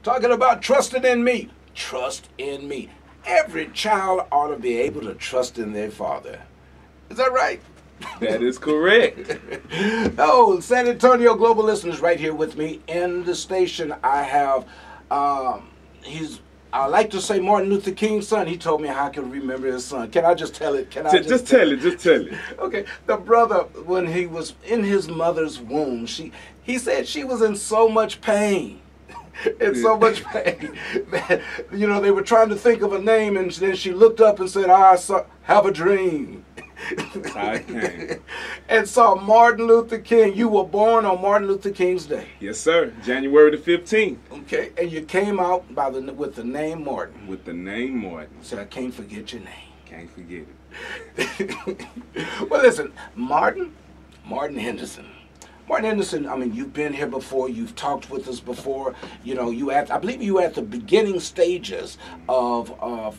Talking about trusting in me. Trust in me. Every child ought to be able to trust in their father. Is that right? That is correct. Oh, San Antonio Global listeners, right here with me in the station. I have, I like to say Martin Luther King's son. He told me how I could remember his son. Can I just tell it? Can I just tell it? Just tell it. Okay, the brother, when he was in his mother's womb, he said she was in so much pain. In so much pain that, they were trying to think of a name, and then she looked up and said, I have a dream. I can. And saw Martin Luther King. You were born on Martin Luther King's day. Yes, sir. January the 15th. Okay, and you came out with the name Martin. With the name Martin. So I can't forget your name. Can't forget it. Well, listen, Martin Henderson. Martin Henderson, I mean, you've been here before. You've talked with us before. I believe you were at the beginning stages of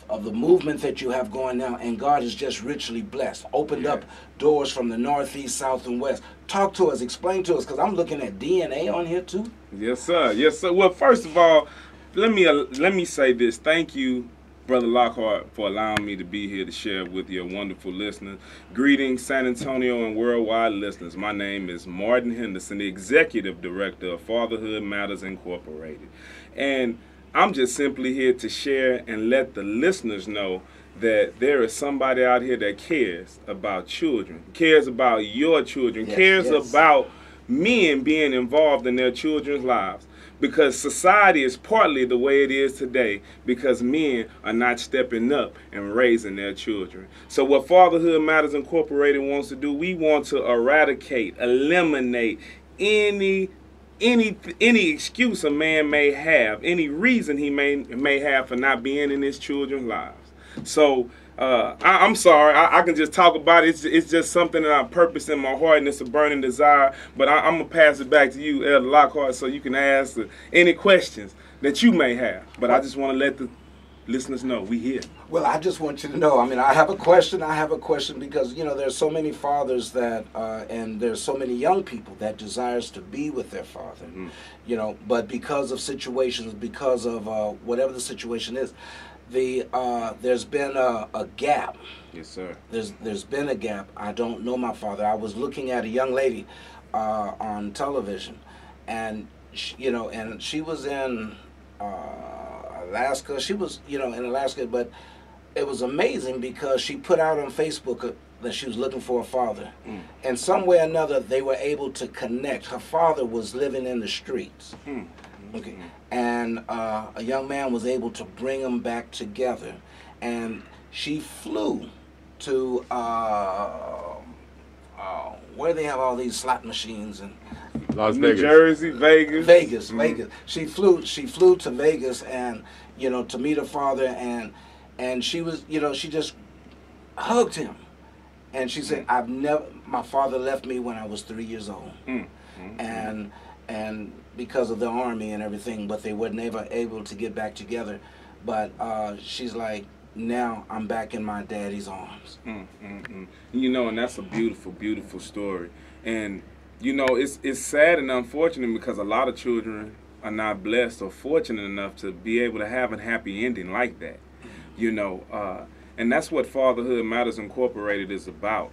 the movement that you have going now, and God has just richly blessed, opened up doors from the northeast, south, and west. Talk to us, explain to us, because I'm looking at DNA on here too. Yes, sir. Yes, sir. Well, first of all, let me say this. Thank you, Brother Lockhart, for allowing me to be here to share with your wonderful listeners. Greetings, San Antonio and worldwide listeners. My name is Martin Henderson, the Executive Director of Fatherhood Matters Incorporated. And I'm just simply here to share and let the listeners know that there is somebody out here that cares about children, cares about your children, cares about men being involved in their children's lives. Because society is partly the way it is today because men are not stepping up and raising their children. So what Fatherhood Matters Incorporated wants to do, we want to eradicate, eliminate any excuse a man may have, any reason he may have for not being in his children's lives. So I'm sorry, I can just talk about it. It's just something that I purpose in my heart, and it's a burning desire. But I'm going to pass it back to you, Elder Lockhart, so you can ask any questions that you may have. But I just want to let the listeners know we here. Well, I just want you to know, I have a question. Because, there's so many fathers that, and there's so many young people that desires to be with their father, but because of situations, because of whatever the situation is, there's been a gap. Yes, sir. There's been a gap. I don't know my father. I was looking at a young lady on television, and she was in Alaska. She was in Alaska, but it was amazing because she put out on Facebook that she was looking for a father, and some way or another they were able to connect. Her father was living in the streets. Okay, and a young man was able to bring them back together, and she flew to where they have all these slot machines and Las Vegas, New Jersey, Vegas. Vegas. She flew to Vegas, and to meet her father, and she was she just hugged him, and she said, my father left me when I was 3 years old, and because of the army and everything, but they were never able to get back together. But she's like, now I'm back in my daddy's arms. And that's a beautiful, beautiful story. And it's sad and unfortunate because a lot of children are not blessed or fortunate enough to be able to have a happy ending like that. And that's what Fatherhood Matters Incorporated is about.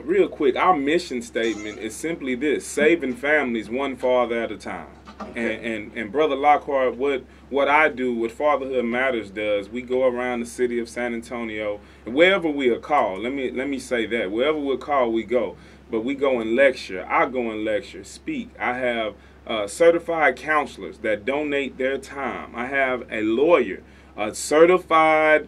Real quick, our mission statement is simply this: saving families one father at a time. Okay. And Brother Lockhart, what I do, what Fatherhood Matters does, we go around the city of San Antonio, and wherever we are called, let me say that, wherever we're called, we go. But we go and lecture. I go and lecture, speak. I have certified counselors that donate their time. I have a lawyer, a certified,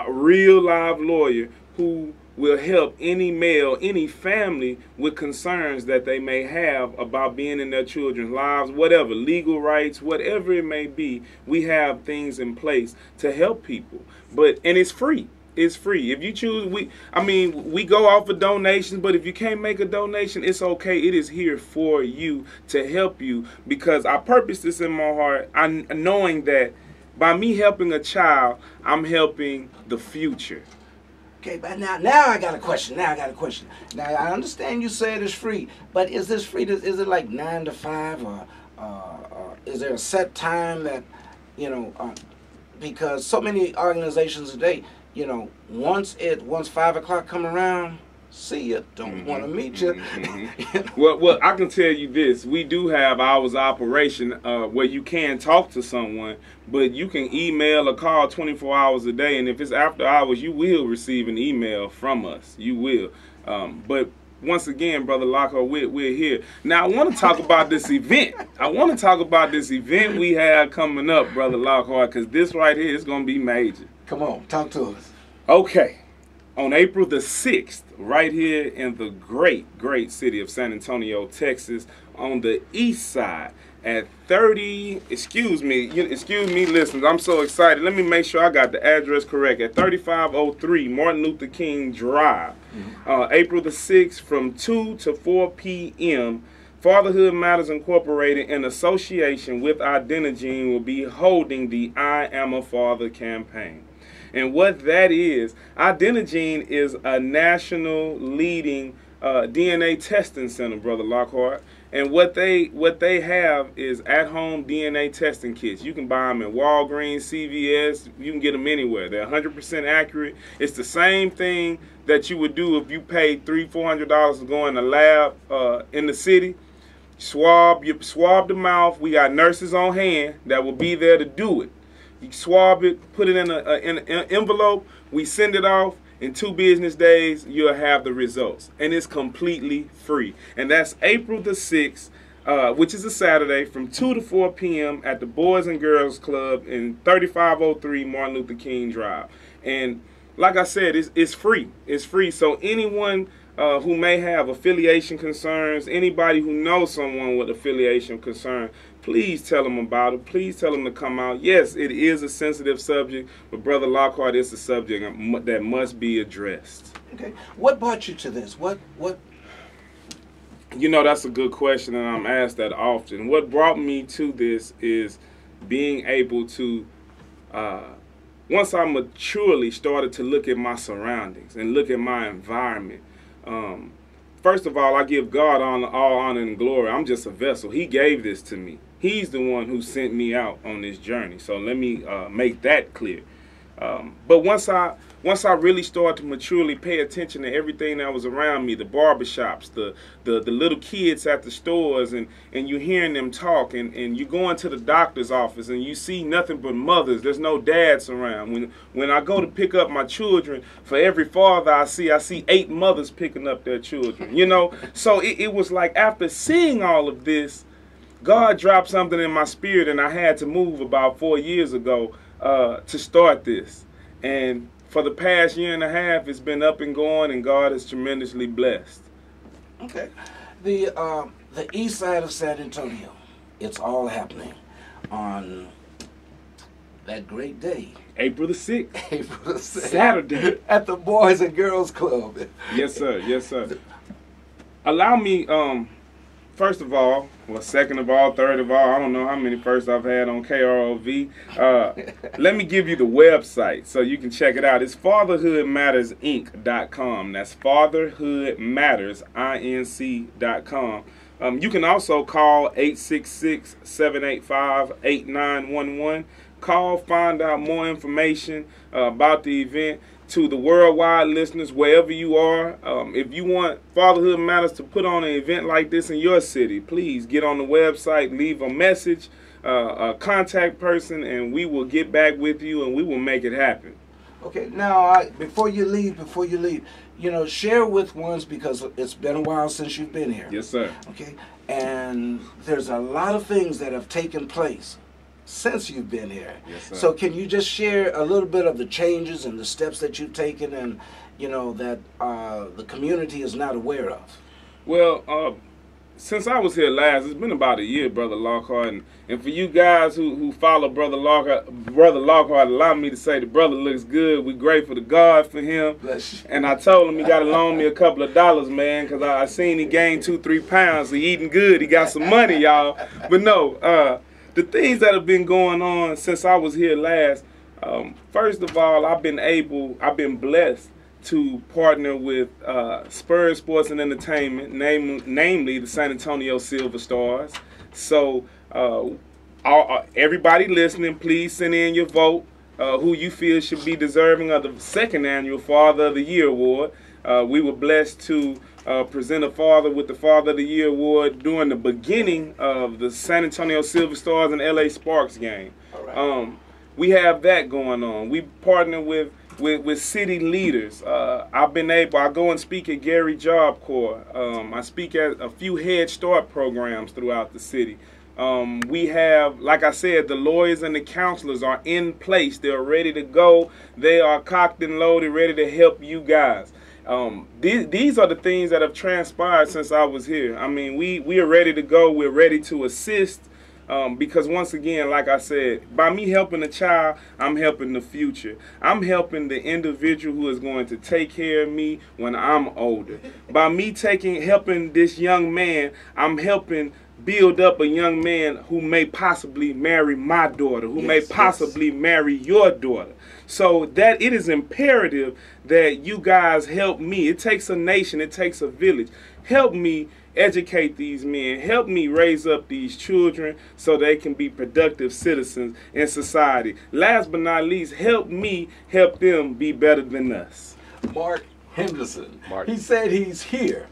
real live lawyer who will help any male, any family with concerns that they may have about being in their children's lives, whatever, legal rights, whatever it may be. We have things in place to help people. And it's free. It's free. If you choose, we go off of donations, but if you can't make a donation, it's okay. It is here for you to help you, because I purpose this in my heart, knowing that by me helping a child, I'm helping the future. Okay, but now I got a question. Now I understand you said it's free, but is this free? Is it like 9 to 5, or is there a set time you know, because so many organizations today, you know, once 5 o'clock come around, see you, don't want to meet you. Well, I can tell you this: we do have hours of operation where you can talk to someone, but you can email or call 24 hours a day, and if it's after hours, you will receive an email from us. You will, but. Once again, Brother Lockhart, we're here. Now, I want to talk about this event. I want to talk about this event we have coming up, Brother Lockhart, because this right here is going to be major. Come on, talk to us. Okay. On April the 6th, right here in the great city of San Antonio, Texas, on the east side, at 30, excuse me, listeners, I'm so excited. Let me make sure I got the address correct. At 3503 Martin Luther King Drive, April the 6th from 2 to 4 p.m., Fatherhood Matters Incorporated, in association with Identigene, will be holding the I Am a Father campaign. And what that is, Identigene is a national leading DNA testing center, Brother Lockhart. And what they have is at-home DNA testing kits. You can buy them at Walgreens, CVS. You can get them anywhere. They're 100% accurate. It's the same thing that you would do if you paid $300-400 to go in the lab in the city. You swab the mouth. We got nurses on hand that will be there to do it. You swab it, put it in an envelope. We send it off. In 2 business days, you'll have the results. And it's completely free. And that's April the 6th, which is a Saturday, from 2 to 4 p.m. at the Boys and Girls Club in 3503 Martin Luther King Drive. And like I said, it's free. It's free. So anyone who may have affiliation concerns, anybody who knows someone with affiliation concern, please tell them about it. Please tell them to come out. Yes, it is a sensitive subject, but Brother Lockhart, it's a subject that must be addressed. Okay. What brought you to this? What? You know, that's a good question, and I'm asked that often. What brought me to this is being able to, once I maturely started to look at my surroundings and look at my environment, first of all, I give God all honor and glory. I'm just a vessel. He gave this to me. He's the one who sent me out on this journey. So let me make that clear. But once I really started to maturely pay attention to everything that was around me, the barbershops, the little kids at the stores, and you hearing them talk, and you go into the doctor's office and you see nothing but mothers. There's no dads around. When I go to pick up my children, for every father I see 8 mothers picking up their children. You know, so it was like, after seeing all of this, God dropped something in my spirit, and I had to move about 4 years ago to start this. And for the past year and a half, it's been up and going, and God is tremendously blessed. Okay. The east side of San Antonio, it's all happening on that great day. April the 6th. April the 6th. Saturday. At the Boys and Girls Club. Yes, sir. Yes, sir. Allow me, first of all, well, second of all, third of all, I don't know how many firsts I've had on KROV. Let me give you the website so you can check it out. It's fatherhoodmattersinc.com. That's fatherhoodmattersinc.com. You can also call 866-785-8911. Call, find out more information about the event. To the worldwide listeners, wherever you are, if you want Fatherhood Matters to put on an event like this in your city, please get on the website, leave a message, a contact person, and we will get back with you and we will make it happen. Okay, now before you leave, you know, share with ones, because it's been a while since you've been here. Yes, sir. Okay, and there's a lot of things that have taken place since you've been here. Yes, sir. So can you just share a little bit of the changes and the steps that you've taken, and you know that the community is not aware of? Well, since I was here last, it's been about a year, Brother Lockhart, and for you guys who follow Brother Lockhart, allow me to say the brother looks good. We're grateful to God for him. And I told him he got to loan me a couple of dollars, man, because I seen he gained 2-3 pounds. He eating good. He got some money, y'all. But no, the things that have been going on since I was here last, first of all, I've been blessed to partner with Spurs Sports and Entertainment, namely the San Antonio Silver Stars. So everybody listening, please send in your vote. Who you feel should be deserving of the second annual Father of the Year Award. We were blessed to present a father with the Father of the Year Award during the beginning of the San Antonio Silver Stars and LA Sparks game. Right. We have that going on. We partner with city leaders. I go and speak at Gary Job Corps. I speak at a few Head Start programs throughout the city. We have, like I said, the lawyers and the counselors are in place. They're ready to go. They are cocked and loaded, ready to help you guys. These are the things that have transpired since I was here. I mean, we are ready to go. We're ready to assist. Because once again, like I said, by me helping a child, I'm helping the future. I'm helping the individual who is going to take care of me when I'm older. By me helping this young man, I'm helping build up a young man who may possibly marry my daughter, who may possibly marry your daughter. So that it is imperative that you guys help me. It takes a nation, it takes a village. Help me educate these men. Help me raise up these children so they can be productive citizens in society. Last but not least, help me help them be better than us. Mark Henderson. He said he's here.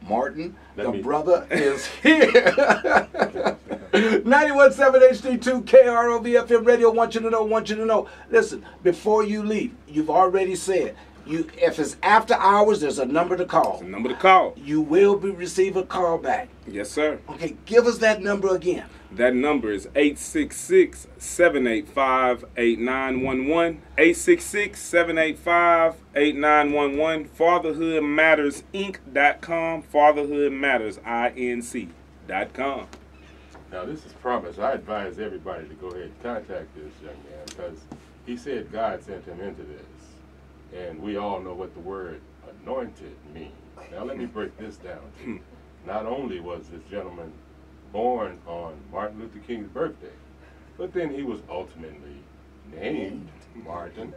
Martin, the brother is here. 91.7 HD2 KROV FM radio. Want you to know. Listen, before you leave, you've already said, if it's after hours, there's a number to call. There's a number to call. You will receive a call back. Yes, sir. Okay, give us that number again. That number is 866-785-8911. 866-785-8911. FatherhoodMattersInc.com. FatherhoodMattersInc.com. Now, this is promise. I advise everybody to go ahead and contact this young man because he said God sent him into this. And we all know what the word anointed means. Now, let me break this down to you. Not only was this gentleman born on Martin Luther King's birthday, but then he was ultimately named Martin,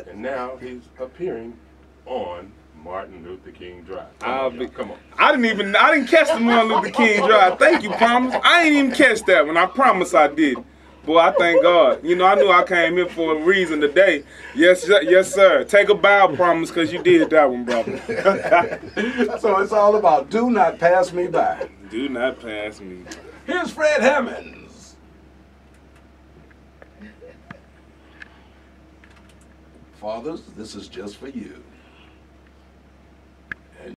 and now he's appearing on Martin Luther King Drive. Come on. I didn't catch the Martin Luther King Drive. Thank you, Promise. I ain't even catch that one. I promise I did. Boy, I thank God. You know, I knew I came here for a reason today. Yes, sir. Take a bow, Promise, because you did that one, brother. So it's all about do not pass me by. Do not pass me by. Here's Fred Hammonds. Fathers, this is just for you.